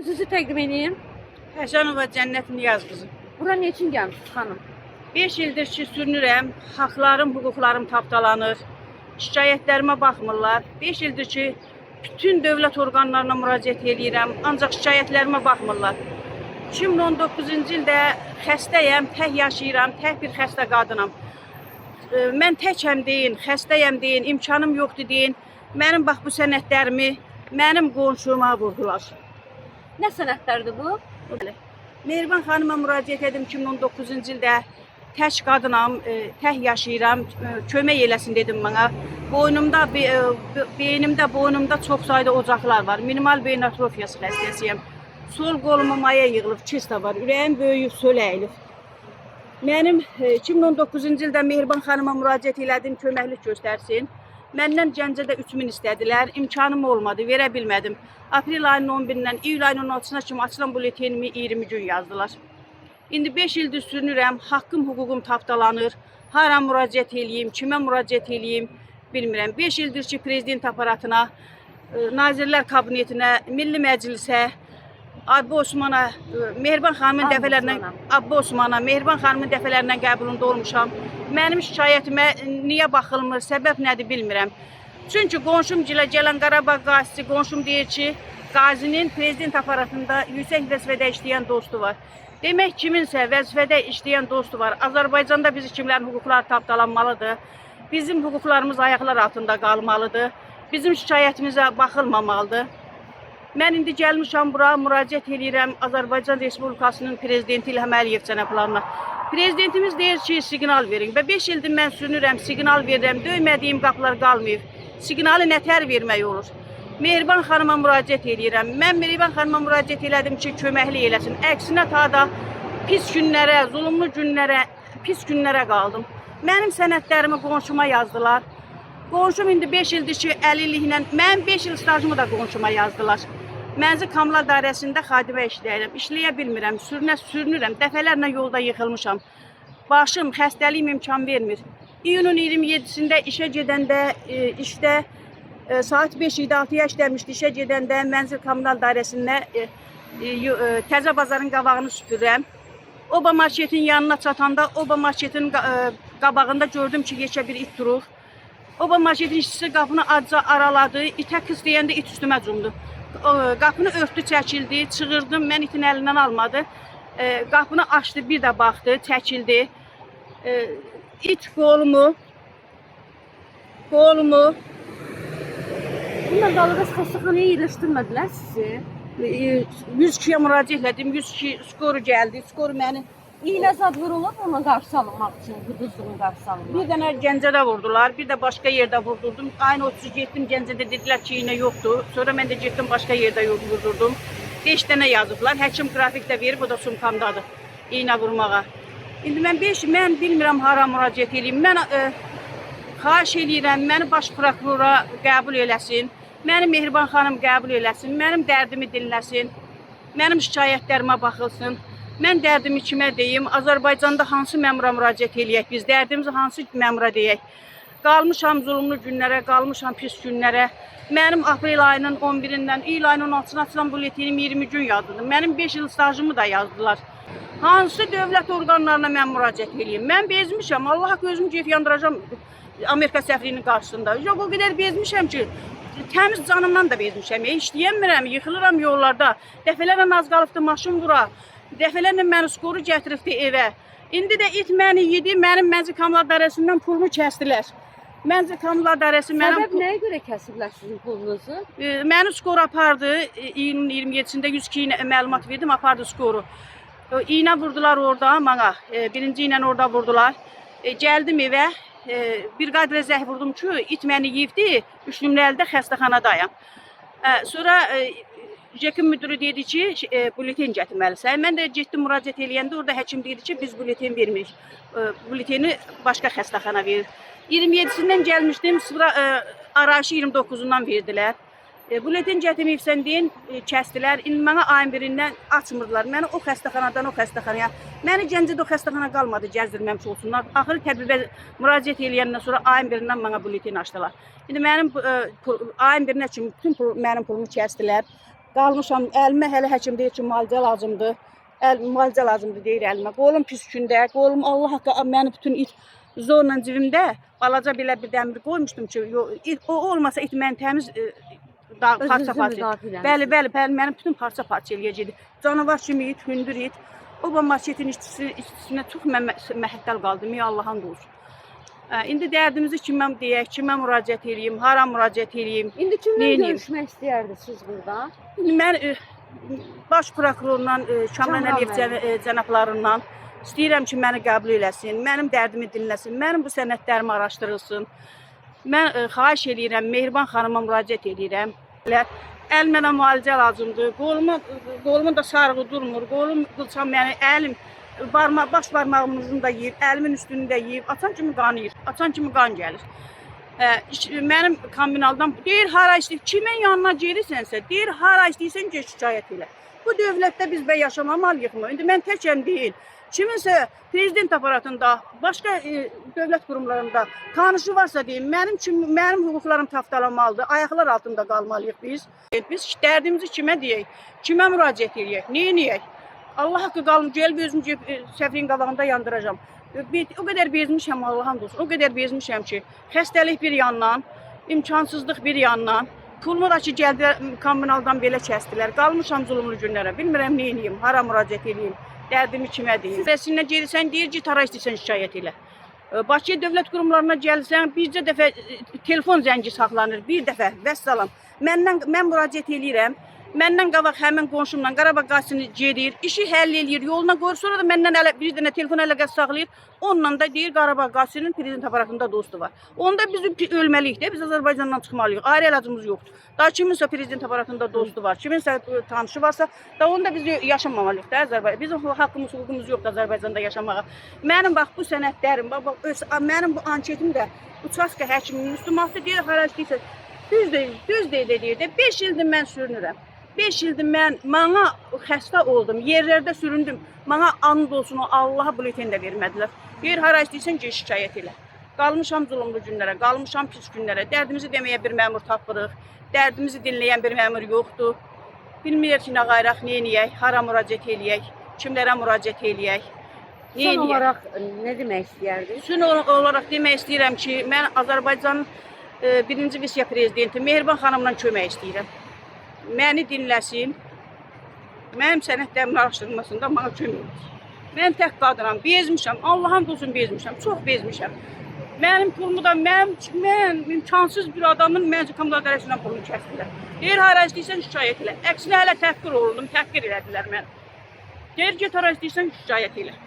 Sizi təqdim edeyim. Həsənova Cənnət Niyaz qızı. Bura ne için gəlmişsiniz xanım? 5 ildir ki sürünürəm, haqlarım, hüquqlarım tapdalanır. Şikayətlərimə baxmırlar. 5 ildir ki bütün dövlət orqanlarına müraciət edirəm, ancaq şikayətlərimə baxmırlar. 2019-cu ildə xəstəyəm, tək yaşayıram, tək bir xəstə qadınam. Mən təkəm deyin, xəstəyəm deyin, imkanım yoxdur deyin. Mənim bax bu sənədlərimi mənim qonşuma vurdular. Nə sənədlərdir bu? Mehriban xanıma müraciət edim 2019-cu ildə. Tək qadınam, tək yaşayıram, kömək eləsin dedim mənə. Boynumda, beynimdə, boynumda çox sayda ocaqlar var. Minimal beyin atrofiyası xəstəsiyəm. Sol qoluma maya yığılıb, kista var, ürəyim böyüyüb, söl əyilib. Mənim 2019-cu ildə Mehriban xanıma müraciət elədim, köməklik göstərsin. Məndən Gəncədə 3000 istədilər, imkanım olmadı, verə bilmədim. Aprel ayının 11-dən iyul ayının 16-sına kimi açılan bulletenimi 20 gün yazdılar. İndi 5 ildir sürünürəm, haqqım, hüququm tapdalanır. Hara müraciət eləyim, kimə müraciət eləyim bilmirəm. 5 ildir ki prezident aparatına, Nazirlər Kabinetinə, Milli Məclisə, Abba Osmana, Mehriban xanımın dəfələrlə qəbulunda olmuşam. Mənim şikayətimə niyə baxılmır, səbəb nədir bilmirəm. Çünki qonşum gələn Qarabağ qazisi, qonşum deyir ki, qazinin prezident aparatında yüksək vəzifədə işləyən dostu var. Demək kiminsə vəzifədə işləyən dostu var. Azərbaycanda bizim kimlərin hüquqları tapdalanmalıdır. Bizim hüquqlarımız ayaqlar altında qalmalıdır. Bizim şikayətimizə baxılmamalıdır. Mən indi gəlmişəm bura, müraciət edirəm Azərbaycan Respublikasının prezidenti İlham Əliyev cənablarına. Prezidentimiz deyir ki, siqnal verin. Və 5 ildir mən sürünürəm, siqnal verirəm, döymədiyim qapılar qalmayıb. Siqnalı nətər vermək olur? Mehriban xanıma müraciət edirəm. Mən Mehriban xanıma müraciət elədim ki, köməklik eləsin. Əksinə ta pis günlərə, zulümlü günlərə, pis günlərə qaldım. Mənim sənədlərimi qonşuma yazdılar. Qonşum indi 5 ildir ki, əlilliklə, mənim 5 il stajımı da qonşuma yazdılar. Mənzil Kamla dairəsində xadimə işləyirəm, işləyə bilmirəm, sürünürəm, dəfələrlə yolda yıxılmışam. Başım, xəstəliyim imkan vermir. İyunun 27-sində işə gedəndə, işdə saat 5 idi, 6-ya işləmişdi, işə gedəndə Mənzil Kamla dairəsində Təzə bazarın qabağını süpürürəm. Oba marketin yanına çatanda, Oba marketin qabağında gördüm ki, yekə bir it durur. Oba marketin işçisi qapını acca araladı, itə qız deyəndə it üstümə cumdu. Qapını örtdü, çəkildi, çığırdım, mən itin əlindən almadı. Qapını açdı, bir də baxdı, çəkildi. İt qolumu. Bunlar Qalıqas xəstəxanaya yerləşdirmədilər sizi. 102-yə müraciət elədim, 102 skoru gəldi, skoru məni. İğlə zad vurulub ona qarşı alınmaq üçün, quduzluğun qarşı alınmaq. Bir dənə Gəncədə vurdular, bir də başqa yerdə vurdurdum. Ayın 30 getdim, Gəncədə dedilər ki, iğnə yoxdur. Sonra mən də getdim, başqa yerdə vurdurdum. 5 dənə yazıblar, həkim qrafik də verib, o da sumkamdadır, iğnə vurmağa. İndi mən bilmirəm hara müraciət edeyim. Mən xahiş edirəm, məni baş prokurora qəbul eləsin, məni Mehriban xanım qəbul eləsin, mənim dərdimi dinləsin, mənim şikayətlərimə baxılsın. Mən dərdimi kimə deyim, Azərbaycanda hansı məmura müraciət eləyək biz, dərdimizi hansı məmura deyək. Qalmışam zulümlü günlərə, qalmışam pis günlərə. Mənim aprel ayının 11-dən iyul ayının 16-sına açılan bulletenim 20 gün yazıldı. Mənim 5 il stajımı da yazdılar. Hansı dövlət orqanlarına mən müraciət eləyim? Mən bezmişəm, Allah gözümü keyf yandıracam Amerika səfirinin qarşısında. Yox, o qədər bezmişəm ki, təmiz canımdan da bezmişəm. İşləyəmirəm, yıxılıram yollarda. Dəfələrlə az qalıbdı maşın vura. Dəfələrlə məni skoru gətiribdi evə. İndi də it məni yedi, mənim Mənzil Kamla dairəsindən pulumu kəsdilər. Mənzil Kamla dairəsi mənim... Səbəb nəyə görə kəsiblər sizin pulunuzu? Məni skoru apardı, iyunun 27-sində 102 məlumat verdim, apardı skoru. İğnə vurdular orada mənə, birinci ilə orada vurdular. Gəldim evə, bir qadirə zəh vurdum ki, it məni yiyibdi, 3 nömrəlidə xəstəxanadayam. Sonra... Jekin müdürü dedi ki, bulletin gətirməlisən. Mən də getdim müraciət eləyəndə orada həkim dedi ki, biz bulletin vermirik. Bulleteni başqa xəstəxana verir. 27-sindən gəlmişdim, arayışı 29-undan verdilər. Bulletin gətirməyibsən deyin, kəsdilər. İndi mənə ayın birindən açmırdılar. Məni o xəstəxanadan o xəstəxanaya. Məni Gəncədə o xəstəxana qalmadı, gəzdirməmiş olsunlar. Axırı təbibə müraciət eləyəndən sonra ayın birindən mənə bulletin açdılar. İndi mənim ayın birinə kimi bütün mənim pulumu kəsdilər. Qalmışam, əlimə hələ həkim deyir ki, müalicə lazımdır. Müalicə lazımdır deyir əlimə. Qolum pis gündə, qolum Allah haqqı məni bütün it zorla cibimdə balaca belə bir dəmir qoymuşdum ki, o olmasa it məni təmiz parça-parça. Bəli, mənim bütün parça-parça eləyəcəkdi. Canavar kimi it, hündür it. O marketin işçisinə çox məhəttəl qaldım. Ya Allah'ın olsun. İndi dərdimizi kimə deyək, kimə müraciət edeyim, hara müraciət edeyim? İndi kimlə görüşmək istəyirdiniz siz burada? Mən baş prokurorla, Kamran Əliyev cənablarından istəyirəm ki, məni qəbul eləsin, mənim dərdimi dinləsin, mənim bu sənədlərimi araşdırılsın. Mən xahiş edirəm, Mehriban xanıma müraciət edirəm. Əlimə müalicə lazımdır, qolumun da sarığı durmur, qolum qılçam, yəni əlim, baş barmağımızın da yiyib, əlimin üstünü də yiyib, açan kimi qanıyır, açan kimi qan gəlir. Mənim kombinaldan deyir, hara istəyir, kimin yanına gedirsənsə, deyir, hara istəyirsən ki, şikayət elə. Bu dövlətdə biz bə yaşamamalıyıq mı? İndi mən təkəm deyil. Kiminsə prezident aparatında, başqa dövlət qurumlarında tanışı varsa deyim, mənim hüquqlarım tapdalanmalıdır, ayaqlar altında qalmalıyıq biz. Biz dərdimizi kimə deyək, kimə müraciət edək, nə edək? Allah haqqı qalım, gəlib özüm səfrin qabağında yandıracağım. O qədər bezmişəm, Allah'ın olsun, o qədər bezmişəm ki, xəstəlik bir yandan, imkansızlıq bir yandan, pulumu da ki, gəldilər, kombinaldan belə kəsdilər, qalmışam zulümlü günlərə, bilmirəm nə edeyim, hara müraciət edeyim, dərdimi kimə deyim. Rəsinə gelirsən, deyir ki, hara istəyirsən şikayət elə. Bakı dövlət qurumlarına gəlsən, bircə dəfə telefon zəngi saxlanır, bir dəfə, vəssalam. Mən müraciət edirəm. Məndən qabaq həmin qonşumla Qarabağ qasidini gedir, işi həll eləyir, yoluna qoyur, sonra da məndən bir dənə telefon əlaqəsi saxlayır. Onunla da deyir Qarabağ qasidinin prezident aparatında dostu var. Onda biz ölməliyik də, biz Azərbaycandan çıxmalıyıq. Ayrı əlacımız yoxdur. Daha kiminsə prezident aparatında dostu var, kiminsə tanışı varsa, da onda biz yaşamamalıyıq da Azərbaycan. Bizim haqqımız, hüququmuz yoxdur Azərbaycanda yaşamağa. Mənim bax bu sənədlərim, mənim bu anketim də uçaska həkiminin üstümatda deyir, hara istəyirsə, düz deyir də, 5 ildir mən sürünürəm. 5 ildir mənə xəstə oldum, yerlərdə süründüm. Mənə and olsun, Allaha bülten də vermədilər. Deyir, hara istəyirsən ki, şikayət elə. Qalmışam zulümlü günlərə, qalmışam pis günlərə. Dərdimizi deməyə bir məmur tapırıq. Dərdimizi dinləyən bir məmur yoxdur. Bilməyək ki, nə qayraq, nə eləyək, hara müraciət eləyək, kimlərə müraciət eləyək. Son olaraq nə demək istəyirdiniz? Son olaraq demək istəyirəm ki, mən Azərbaycanın birinci vitse-prezidenti Mehriban xanımla kömək istəyirəm. Məni dinləsin, mənim sənədlərimin araşdırılmasında mənə kömək edir. Mən tək qadınam, bezmişəm, Allah'ın olsun bezmişəm, çox bezmişəm. Mənim pulumu da, mən imkansız bir adamın məncə qarşısından pulunu kəsdilər. Deyir, hara istəyirsən şikayət elə. Əksinə hələ təhqir olundum, təhqir elədilər məni. Deyir, get hara istəyirsən şikayət elə.